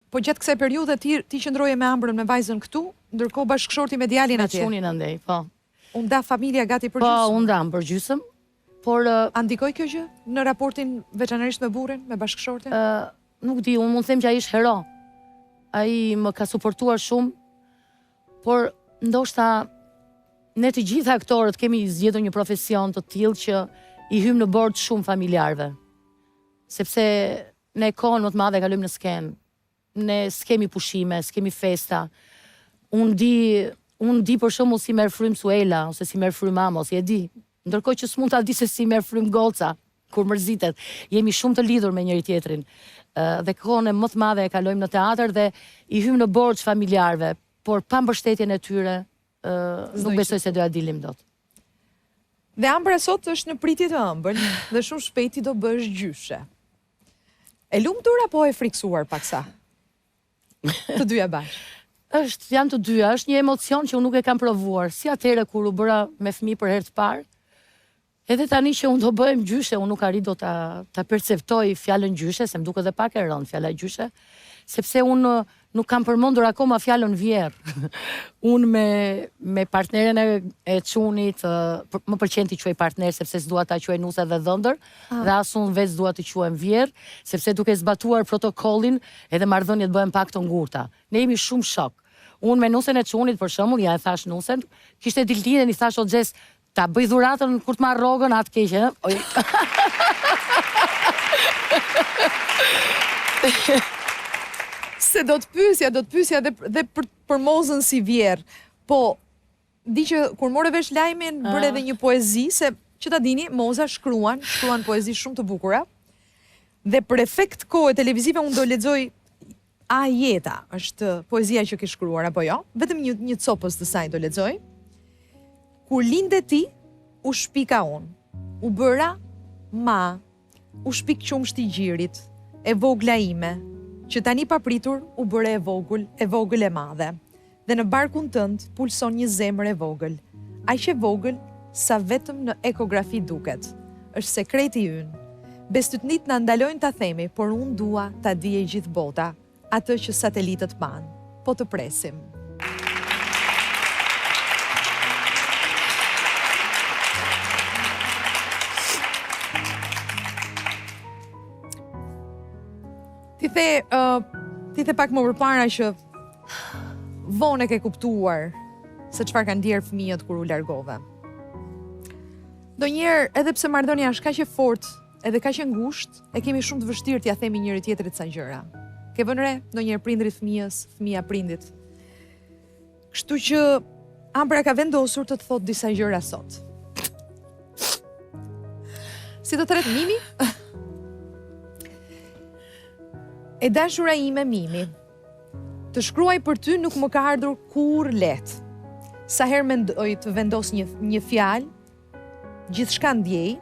Po gjatë kësaj periudhe ti qëndroje me Ambrën me vajzën këtu, ndërkohë bashkëshorti me djalin atje. Me çunin andej, po. U nda familja gati për gjysmë? Po, u ndam për gjysmë, por... A ndikoj kjo gjë në raportin veçanërisht me burrin, me bashkëshortin? Nuk di, unë mund të them që ai është hero. Ai më ka suportuar shumë, por ndoshta ne të gjitha aktorët kemi zgjedhur një profesion të tillë që i hym në bord shumë familjarëve. Sepse ne kohën më të madhe kalojmë në skenë. Ne s'kemi pushime, s'kemi festa. Unë di për shembull si merr frym Suela ose si merr frym mama, ose e di. Ndërkohë që s'mund ta di se si merr frym Goca kur mërzitet. Jemi shumë të lidhur me njëri tjetrin. Dhe kohën më të madhe e kalojmë në teatr dhe i hym në borxh familjarëve, por pa mbështetjen e tyre nuk besoj se do ja dilim dot. Dhe Ambra sot është në pritje të ëmbël dhe shumë shpejt do bësh gjyshe. E lumtur apo e friksuar paksa? Të dyja bashkë. Janë të dyja, është një emocion që unë nuk e kam provuar, si atëherë kur u bëra me fëmijë për herë të parë. Edhe tani që unë do bëhem gjyshe, unë nuk arrit do ta perceptoj fjalën gjyshe, se më duket edhe pak e rëndë fjala gjyshe, sepse unë nuk kam përmendur akoma fjalën vjerë. Unë me partneren e çunit, më pëlqen t'i quaj partner sepse s'dua ta quaj nuse dhe dhëndër, dhe as unë vetë s'dua t'i quajm vjerë, sepse duke zbatuar protokollin edhe marrëdhëniet bëhen pak të ngurta. Ne jemi shumë shok. Unë me nusen e çunit për shembull, ja e thash nusen, kishte diltinën, i thash o Xhes, ta bëj dhuratën kur të marr rrogën atë keqe, Se do të pyesja dhe për Mozën si vjerë. Po, di që kur more vesh lajmin, bërë edhe një poezi, se që ta dini, Moza shkruan poezi shumë të bukura, dhe për efekt kohë televizive unë do lexoj A jeta, është poezia që ke shkruar, apo jo? Vetëm një copës të saj do lexoj. Kur linde ti, u shpika unë, u bëra ma, u shpik qumshti gjirit, e vogla ime, që tani papritur u bëre e vogël e madhe, dhe në barkun tënd pulson një zemër e vogël, aq e vogël sa vetëm në ekografi duket. Është sekreti ynë. Bestytnit na ndalojnë ta themi, por unë dua ta dije gjithë bota, atë që satelitët pan. Po të presim. Ti the pak më përpara që vonë e ke kuptuar se çfarë kanë ndjerë fëmijët kur u largove. Ndonjëherë, edhe pse marrëdhënia është kaq e fortë, edhe kaq e ngushtë, e kemi shumë të vështirë t'ia themi njëri tjetrit ca gjëra. Ke vënë re ndonjëherë prindrit fëmijës, fëmia prindit. Kështu që Ambra ka vendosur të thotë disa gjëra sot. Si do të thret Mimi? E dashura ime Mimi, të shkruaj për ty nuk më ka ardhur kur lehtë. Sa herë mendoj të vendos një fjalë, gjithçka ndjej,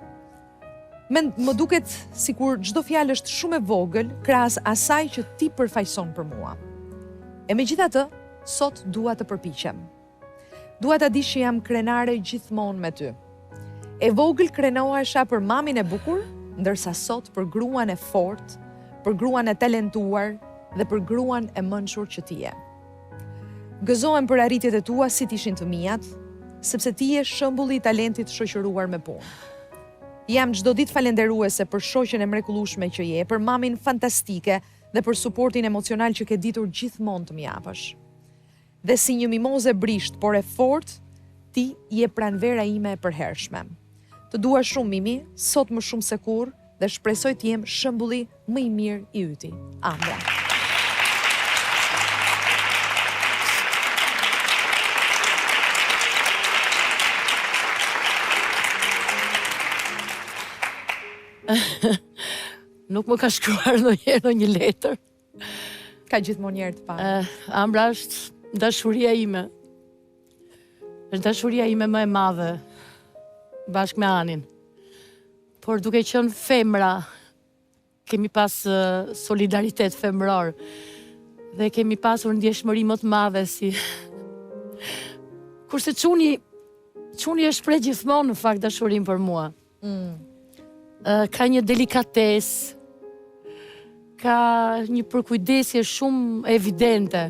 më duket sikur çdo fjalë është shumë e vogël krahas asaj që ti përfaqëson për mua. E megjithatë, sot dua të përpiqem. Dua ta dish që jam krenare gjithmonë me ty. E vogël krenohesha për mamin e bukur, ndërsa sot për gruan e fortë, për gruan e talentuar dhe për gruan e mençur që ti je. Gëzohem për arritjet e tua si t'ishin të mijat, sepse ti je shembulli i talentit shoqëruar me punë. Jam çdo ditë falenderuese për shoqen e mrekullueshme që je, për mamin fantastike dhe për suportin emocional që ke ditur gjithmonë të më japësh. Dhe si një mimoze brisht, por e fortë, ti je pranvera ime e përhershme. Të dua shumë Mimi, sot më shumë se kurrë, dhe shpresoj të jem shembulli më i mirë i yti. Ambra. Nuk më ka shkruar ndonjëherë një letër. Ka gjithmonë njerë të parë. Ambra është dashuria ime. Është dashuria ime më e madhe, bashkë me Anin. Por duke qenë femra, kemi pas solidaritet femror dhe kemi pasur ndjeshmëri më të madhe si... Kurse çuni e shpreh gjithmonë në fakt dashurinë për mua. Ka një delikatesë, ka një përkujdesje shumë evidente.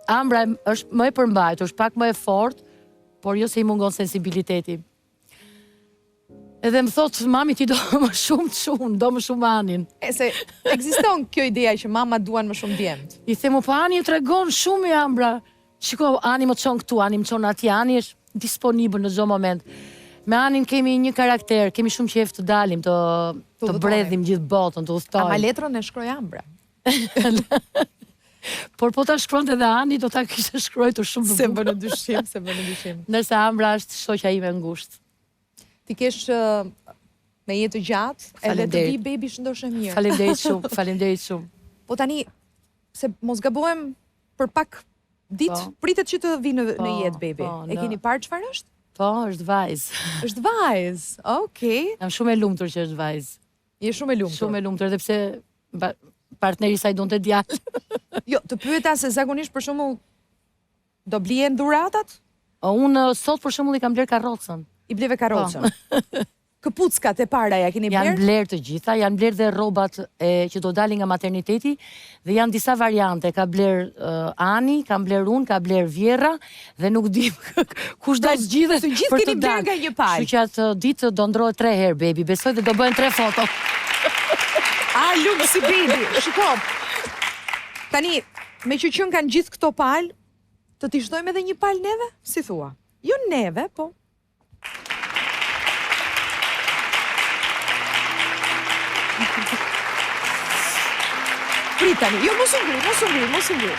Ambra është më e përmbajtur, është pak më e fortë, por jo se i mungon sensibiliteti. Edhe më thotë, mami ti do më shumë, do më shumë Anin. E se ekziston kjo ideja që mama duan më shumë djemtë. I themu, po Ani e tregon shumë i Ambra. Shiko, Ani më çon këtu, Ani më çon atje, Ani është disponibël në çdo moment. Me Anin kemi një karakter, kemi shumë qejf të dalim, të bredhim gjithë botën, të udhtojmë. Ama letrën e shkroi Ambra. Por po ta shkronte edhe Ani, do ta kishte shkruar shumë Se bën në dyshim. Ndërsa Ambra është shoqja ime ngushtë. Ti kesh me jetë gjatë, edhe të vi baby shëndoshë mirë. Faleminderit shumë. Po tani, se mos gabohem për pak ditë, pritet që të vi në jetë baby. E keni parë çfarë është? Po, është vajzë. Është vajzë, okej. Jam shumë e lumtur që është vajzë. Je shumë e lumtur. Shumë e lumtur, edhe pse partneri saj donte djalë. Jo, të pyeta se zakonisht për shembull do blihen dhuratat? Unë sot për shembull i kam bler karrocën. I bleve karrocën. Këpuckat e para ja keni bler? Janë bler të gjitha, janë bler dhe rrobat që do dalin nga materniteti dhe janë disa variante. Ka bler Ani, kam bler unë, ka bler Vjera dhe nuk di kush do zgjidhet të gjithë keni bler nga një palë. Kështu që atë ditë do ndrohet 3 herë baby, besoj dhe do bëhen 3 foto. Lumë si baby, shiko. Tani, me që qënë kanë gjithë këto palë, të t'i shdojmë edhe një palë neve? Si thua? Jo neve, po. Pritani, jo mos u ngri.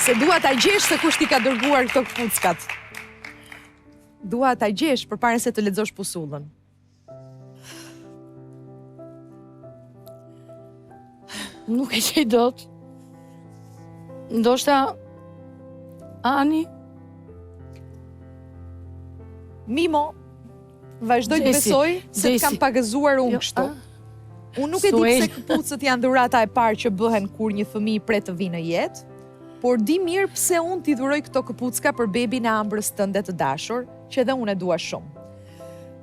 Se dua ta gjesh se kush t'i ka dërguar këto këpuckat. Dua ta gjesh përpara se të lexosh pusullën. Nuk e qej dot. Ndoshta Ani. Mimo, vazhdoj të besoj se të kam pagëzuar unë kështu. Unë nuk e di pse këpucët janë dhurata e parë që bëhen kur një fëmijë pret të vinë në jetë, por di mirë pse unë t'i dhuroj këto këpucka për bebin e Ambrës tënde të dashur, që edhe unë e dua shumë.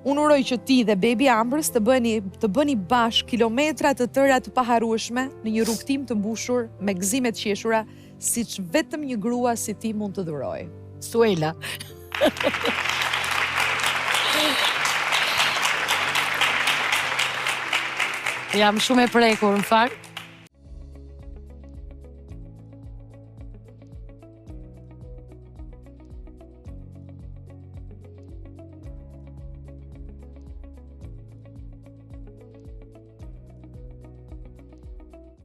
Unë uroj që ti dhe bebi Ambrës të bëni bashkë kilometra të tëra të paharrueshme në një rrugtim të mbushur me gëzime të qeshura, siç vetëm një grua si ti mund të dhurojë. Suela. Jam shumë e prekur në fakt.